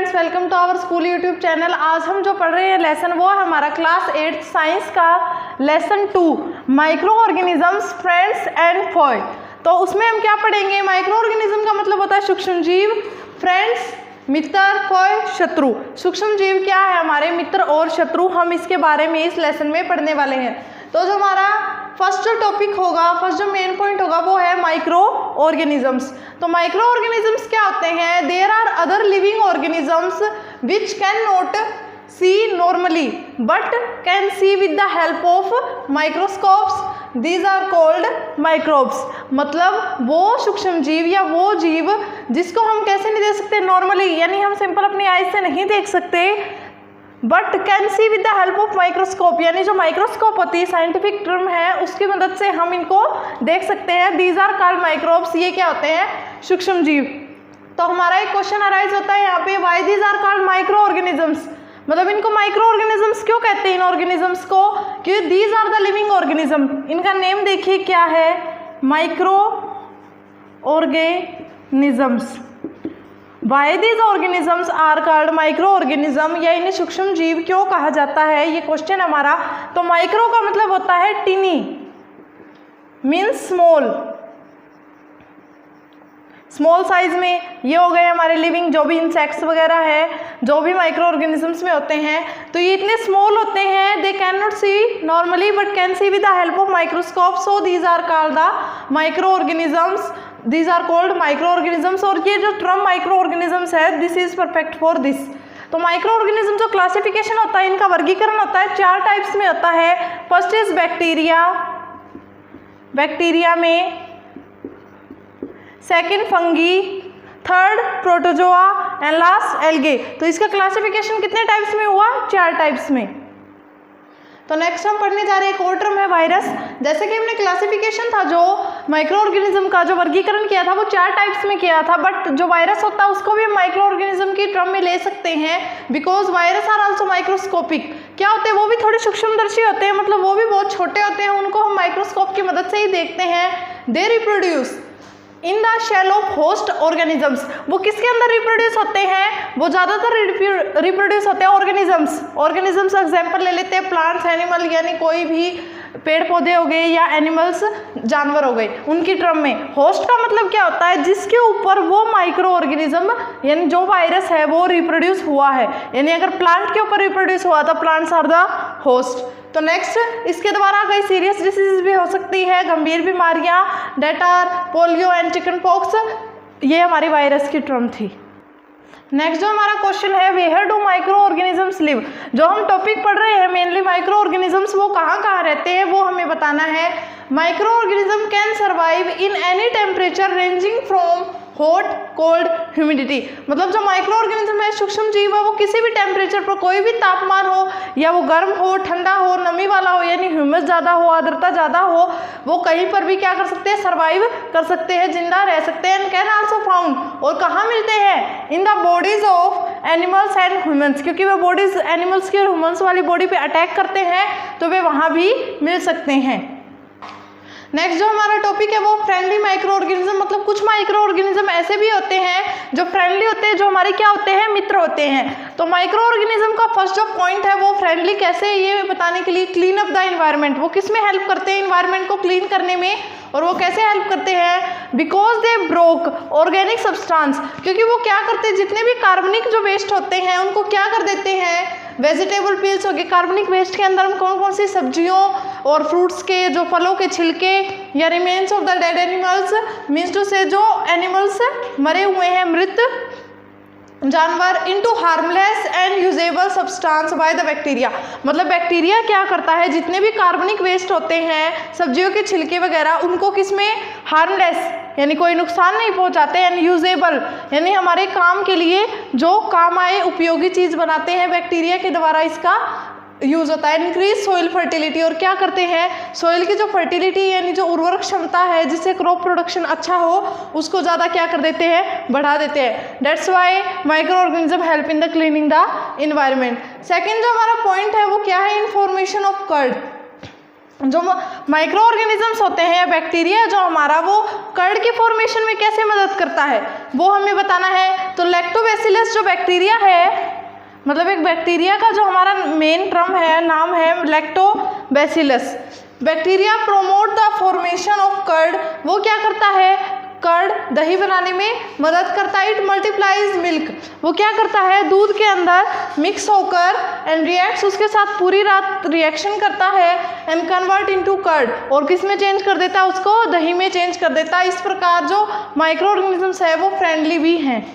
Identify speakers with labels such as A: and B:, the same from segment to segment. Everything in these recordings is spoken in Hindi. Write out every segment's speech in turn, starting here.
A: Friends, welcome to our school YouTube channel. आज हम जो पढ़ रहे हैं लेसन वो है हमारा क्लास 8 साइंस का lesson 2 micro organisms friends and Foy. तो उसमें हम क्या पढ़ेंगे? माइक्रो ऑर्गेनिज्म का मतलब होता है सूक्ष्म जीव, फ्रेंड्स मित्र, फॉय शत्रु। सूक्ष्म जीव क्या है? हमारे मित्र और शत्रु। हम इसके बारे में इस लेसन में पढ़ने वाले हैं। तो जो हमारा फर्स्ट जो टॉपिक होगा, फर्स्ट जो मेन पॉइंट होगा वो है माइक्रो ऑर्गेनिजम्स। तो माइक्रो ऑर्गेनिजम्स क्या होते हैं? There are other living organisms which can not see normally but can see with the help of microscopes, these are called microbes. मतलब वो सूक्ष्म जीव या वो जीव जिसको हम कैसे नहीं देख सकते नॉर्मली, यानी हम सिंपल अपनी आईज से नहीं देख सकते, but can see with the help of microscope, यानी जो माइक्रोस्कोप होती है साइंटिफिक टर्म है, उसकी मदद से हम इनको देख सकते हैं। These are called microbes. ये क्या होते हैं? सूक्ष्म जीव। तो हमारा एक क्वेश्चन अराइज होता है यहाँ पे, why these are called micro organisms. मतलब इनको माइक्रो ऑर्गेनिजम्स क्यों कहते हैं इन ऑर्गेनिजम्स को? क्योंकि these are the living organism. इनका नेम देखिए क्या है, micro organisms. Why these organisms are called micro organism, या इन्हें सूक्ष्म जीव क्यों कहा जाता है, ये क्वेश्चन हमारा। तो माइक्रो का मतलब होता है टिनी, मीन्स स्मॉल, स्मॉल साइज में। ये हो गए हमारे लिविंग जो भी इंसेक्ट्स वगैरह है, जो भी माइक्रो ऑर्गेनिजम्स में होते हैं, तो ये इतने स्मॉल होते हैं, they can not see normally but can see with the help of microscope, so these are called the micro organisms, these are called micro organisms. और ये जो टर्म माइक्रो ऑर्गेनिजम्स है, this is perfect for this. तो माइक्रो ऑर्गेनिज्म जो क्लासिफिकेशन होता है, इनका वर्गीकरण होता है 4 टाइप्स में होता है। फर्स्ट इज बैक्टीरिया, बैक्टीरिया में, second fungi, third protozoa and last algae. तो इसका क्लासिफिकेशन कितने टाइप्स में हुआ? 4 टाइप्स में। तो नेक्स्ट हम पढ़ने जा रहे हैं एक और टर्म है वायरस। जैसे कि हमने क्लासिफिकेशन था जो माइक्रो ऑर्गेनिज्म का जो वर्गीकरण किया था वो 4 टाइप्स में किया था, बट जो वायरस होता है उसको भी हम माइक्रो ऑर्गेनिज्म की टर्म में ले सकते हैं, because virus are also microscopic. क्या होते हैं? वो भी थोड़े सूक्ष्मदर्शी होते हैं, मतलब वो भी बहुत छोटे होते हैं, उनको हम माइक्रोस्कोप की मदद से ही देखते हैं। They reproduce in the shell of host organisms. वो किसके अंदर रिप्रोड्यूस होते हैं? वो ज़्यादातर रिप्रोड्यूस होते हैं ऑर्गेनिजम्स। ऑर्गेनिजम्स एग्जाम्पल ले लेते हैं, प्लांट्स, एनिमल, यानी कोई भी पेड़ पौधे हो गए या एनिमल्स जानवर हो गए, उनकी टर्म में। होस्ट का मतलब क्या होता है? जिसके ऊपर वो माइक्रो ऑर्गेनिज्म यानी जो वायरस है वो रिप्रोड्यूस हुआ है, यानी अगर प्लांट के ऊपर रिप्रोड्यूस हुआ तो प्लांट्स आर द होस्ट। तो नेक्स्ट, इसके द्वारा कई सीरियस डिसीज भी हो सकती है, गंभीर बीमारियां, डेटार, पोलियो एंड चिकन पॉक्स। ये हमारी वायरस की टर्म थी। नेक्स्ट जो हमारा क्वेश्चन है, where do micro organisms live. जो हम टॉपिक पढ़ रहे हैं मेनली माइक्रो ऑर्गेनिजम्स, वो कहाँ कहाँ रहते हैं वो हमें बताना है। Micro organism can survive in any temperature ranging from hot, cold, humidity. मतलब जो माइक्रो ऑर्गेनिज्म है, सूक्ष्म जीव है, वो किसी भी टेम्परेचर पर, कोई भी तापमान हो, या वो गर्म हो, ठंडा हो, नमी वाला हो, यानी ह्यूमस ज़्यादा हो, आर्द्रता ज़्यादा हो, वो कहीं पर भी क्या कर सकते हैं? सर्वाइव कर सकते हैं, जिंदा रह सकते हैं। एंड कैन आल्सो फाउंड, और कहाँ मिलते हैं? In the bodies of animals and humans, क्योंकि वे बॉडीज एनिमल्स की और ह्यूमन्स वाली बॉडी पे अटैक करते हैं, तो वे वहाँ भी मिल सकते हैं। नेक्स्ट जो हमारा टॉपिक है वो फ्रेंडली माइक्रो ऑर्गेनिज्म। मतलब कुछ माइक्रो ऑर्गेनिज्म ऐसे भी होते हैं जो फ्रेंडली होते हैं, जो हमारे क्या होते हैं? मित्र होते हैं। तो माइक्रो ऑर्गेनिज्म का फर्स्ट जो पॉइंट है वो फ्रेंडली कैसे, ये बताने के लिए क्लीन अप द इन्वायरमेंट। वो किस में हेल्प करते हैं? इन्वायरमेंट को क्लीन करने में। और वो कैसे हेल्प करते हैं? Because they broke organic substance, क्योंकि वो क्या करते हैं? जितने भी कार्बनिक जो वेस्ट होते हैं उनको क्या कर देते हैं? वेजिटेबल पील्स हो गए, कार्बनिक वेस्ट के अंदर हम कौन कौन सी सब्जियों और फ्रूट्स के, जो फलों के छिलके या remains of the dead animals, means to say जो एनिमल्स मरे हुए हैं, मृत जानवर, into harmless and usable substance by the bacteria. मतलब बैक्टीरिया क्या करता है? जितने भी कार्बनिक वेस्ट होते हैं, सब्जियों के छिलके वगैरह, उनको किसमें? हार्मलेस, यानी कोई नुकसान नहीं पहुंचाते, एंड यूजेबल, यानी हमारे काम के लिए जो काम आए उपयोगी चीज़ बनाते हैं, बैक्टीरिया के द्वारा इसका यूज होता है। इंक्रीज सोइल फर्टिलिटी, और क्या करते हैं? सोइल की जो फर्टिलिटी यानी जो उर्वरक क्षमता है, जिससे क्रॉप प्रोडक्शन अच्छा हो, उसको ज़्यादा क्या कर देते हैं? बढ़ा देते हैं। That's why micro organism help in the cleaning the environment. Second जो हमारा पॉइंट है वो क्या है? Information of curd. जो माइक्रो ऑर्गेनिजम्स होते हैं या बैक्टीरिया जो हमारा, वो कर्ड की फॉर्मेशन में कैसे मदद करता है वो हमें बताना है। तो लैक्टोबैसिलस जो बैक्टीरिया है, मतलब एक बैक्टीरिया का जो हमारा मेन टर्म है, नाम है Lactobacillus. Bacteria promote the formation of curd, वो क्या करता है, कर्ड दही बनाने में मदद करता है। इट मल्टीप्लाइज मिल्क, वो क्या करता है, दूध के अंदर मिक्स होकर एंड रिएक्ट्स, उसके साथ पूरी रात रिएक्शन करता है एंड कन्वर्ट इनटू कर्ड, और किस में चेंज कर देता है, उसको दही में चेंज कर देता है। इस प्रकार जो माइक्रो ऑर्गेनिजम्स है वो फ्रेंडली भी हैं।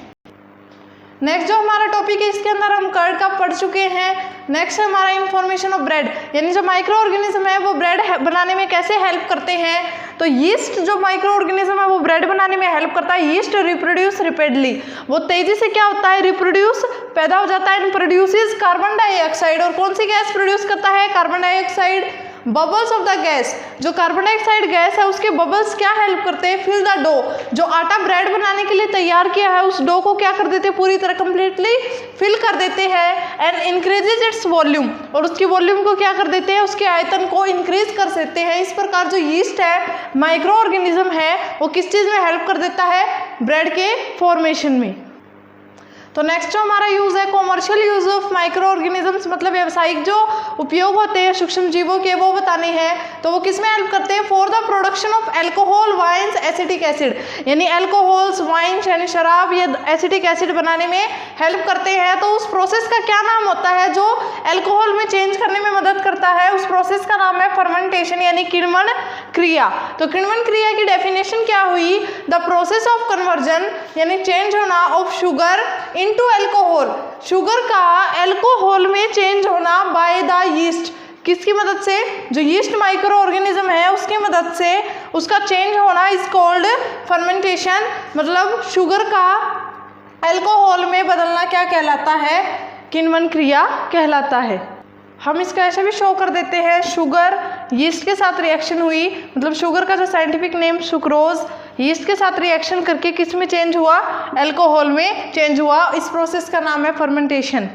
A: नेक्स्ट जो हमारा टॉपिक है, इसके अंदर हम कर्ड का पढ़ चुके हैं। नेक्स्ट है हमारा इन्फॉर्मेशन ऑफ ब्रेड, यानी जो माइक्रो ऑर्गेनिज्म है वो ब्रेड बनाने में कैसे हेल्प करते हैं। तो यीस्ट जो माइक्रो ऑर्गेनिज्म है वो ब्रेड बनाने में हेल्प करता है। यीस्ट रिप्रोड्यूस रैपिडली, वो तेजी से क्या होता है, रिप्रोड्यूस पैदा हो जाता है एंड प्रोड्यूसेस कार्बन डाइऑक्साइड, और कौन सी गैस प्रोड्यूस करता है, carbon dioxide. Bubbles of the gas, जो कार्बन डाइऑक्साइड गैस है उसके बबल्स क्या हेल्प करते हैं, फिल द डो, जो आटा ब्रेड बनाने के लिए तैयार किया है उस डो को क्या कर देते हैं, पूरी तरह कंप्लीटली फिल कर देते हैं एंड इंक्रीजेज इट्स वॉल्यूम, और उसकी वॉल्यूम को क्या कर देते हैं, उसके आयतन को इंक्रीज कर देते हैं। इस प्रकार जो यीस्ट है माइक्रो ऑर्गेनिज्म है वो किस चीज़ में हेल्प कर देता है, ब्रेड के फॉर्मेशन में। तो नेक्स्ट जो हमारा यूज़ है commercial use of micro organisms, मतलब व्यावसायिक जो उपयोग होते हैं सूक्ष्म जीवों के वो बताने हैं। तो वो किस में हेल्प करते हैं, for the production of alcohol, wines, acetic acid, यानी एल्कोहल्स, वाइन्स यानी शराब, ये एसिटिक एसिड बनाने में हेल्प करते हैं। तो उस प्रोसेस का क्या नाम होता है जो एल्कोहल में चेंज करने में मदद करता है, उस प्रोसेस का नाम है फर्मेंटेशन यानी किण्वन क्रिया। तो किण्वन क्रिया की डेफिनेशन क्या हुई, द प्रोसेस ऑफ कन्वर्जन यानी चेंज होना of sugar into alcohol, sugar का अल्कोहल में चेंज होना बाय द यीस्ट, किसकी मदद से, जो यीस्ट माइक्रो ऑर्गेनिज्म है उसकी मदद से उसका चेंज होना इज कॉल्ड फर्मेंटेशन, मतलब शुगर का अल्कोहल में बदलना क्या कहलाता है, किण्वन क्रिया कहलाता है। हम इसका ऐसे भी शो कर देते हैं, शुगर यीस्ट के साथ रिएक्शन हुई, मतलब शुगर का जो साइंटिफिक नेम सुक्रोज, यीस्ट के साथ रिएक्शन करके किस में चेंज हुआ, अल्कोहल में चेंज हुआ, इस प्रोसेस का नाम है फर्मेंटेशन।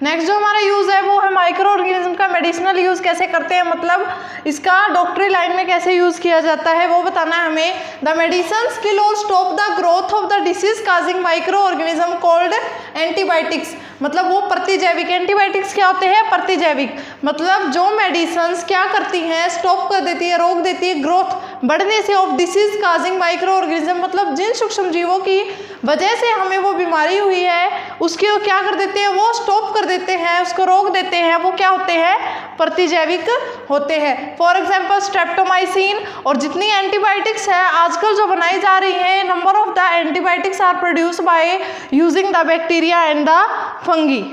A: नेक्स्ट जो हमारा यूज़ है वो है माइक्रो ऑर्गेनिज्म का मेडिसिनल यूज़ कैसे करते हैं, मतलब इसका डॉक्टरी लाइन में कैसे यूज़ किया जाता है वो बताना है हमें। द मेडिसिन्स किल और stop the growth of the disease causing micro organism called antibiotics, मतलब वो प्रतिजैविक। एंटीबायोटिक्स क्या होते हैं, प्रतिजैविक, मतलब जो मेडिसिन्स क्या करती हैं, स्टॉप कर देती है, रोक देती है ग्रोथ बढ़ने से of disease causing micro organism, मतलब जिन सूक्ष्म जीवों की वजह से हमें वो बीमारी हुई है उसकी वो क्या कर देते हैं, वो स्टॉप कर देते हैं, उसको रोक देते हैं, वो क्या होते हैं, प्रतिजैविक होते हैं। फॉर एग्जाम्पल स्ट्रेप्टोमाइसिन, और जितनी एंटीबायोटिक्स है आजकल जो बनाई जा रही है, number of the antibiotics are produce by using the bacteria and the fungi.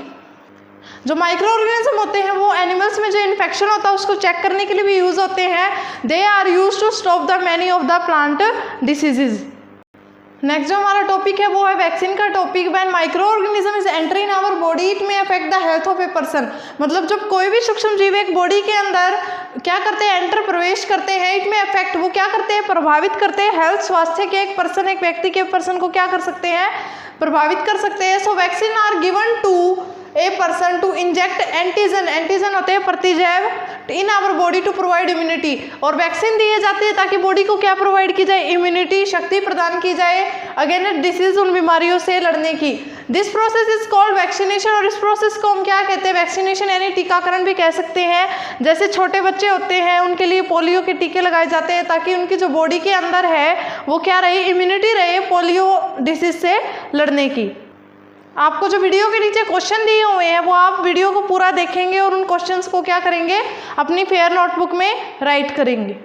A: जो माइक्रो ऑर्गेनिज्म होते हैं वो एनिमल्स में जो इन्फेक्शन होता है उसको चेक करने के लिए भी यूज होते हैं। They are use to stop the many of the plant diseases. Next जो हमारा टॉपिक है वो है वैक्सीन का topic. When microorganism is enter in our body it may affect the health of a person, मतलब जब कोई भी सूक्ष्म जीव एक बॉडी के अंदर क्या करते हैं, एंटर प्रवेश करते हैं, इट में अफेक्ट, वो क्या करते हैं, प्रभावित करते हैं हेल्थ, स्वास्थ्य के एक पर्सन, एक व्यक्ति के पर्सन को क्या कर सकते हैं, प्रभावित कर सकते हैं। So vaccine are given to a person to inject antigen, antigen होते हैं प्रतिजैव, in our body to provide immunity, और वैक्सीन दिए जाते हैं ताकि बॉडी को क्या प्रोवाइड की जाए, इम्यूनिटी, शक्ति प्रदान की जाए अगेंस्ट डिसीज, उन बीमारियों से लड़ने की। This process is called vaccination, और इस प्रोसेस को हम क्या कहते हैं, वैक्सीनेशन यानी टीकाकरण भी कह सकते हैं। जैसे छोटे बच्चे होते हैं उनके लिए पोलियो के टीके लगाए जाते हैं ताकि उनकी जो बॉडी के अंदर है वो क्या रहे, इम्यूनिटी रहे पोलियो डिसीज से लड़ने की। आपको जो वीडियो के नीचे क्वेश्चन दिए हुए हैं वो आप वीडियो को पूरा देखेंगे और उन क्वेश्चंस को क्या करेंगे, अपनी फेयर नोटबुक में राइट करेंगे।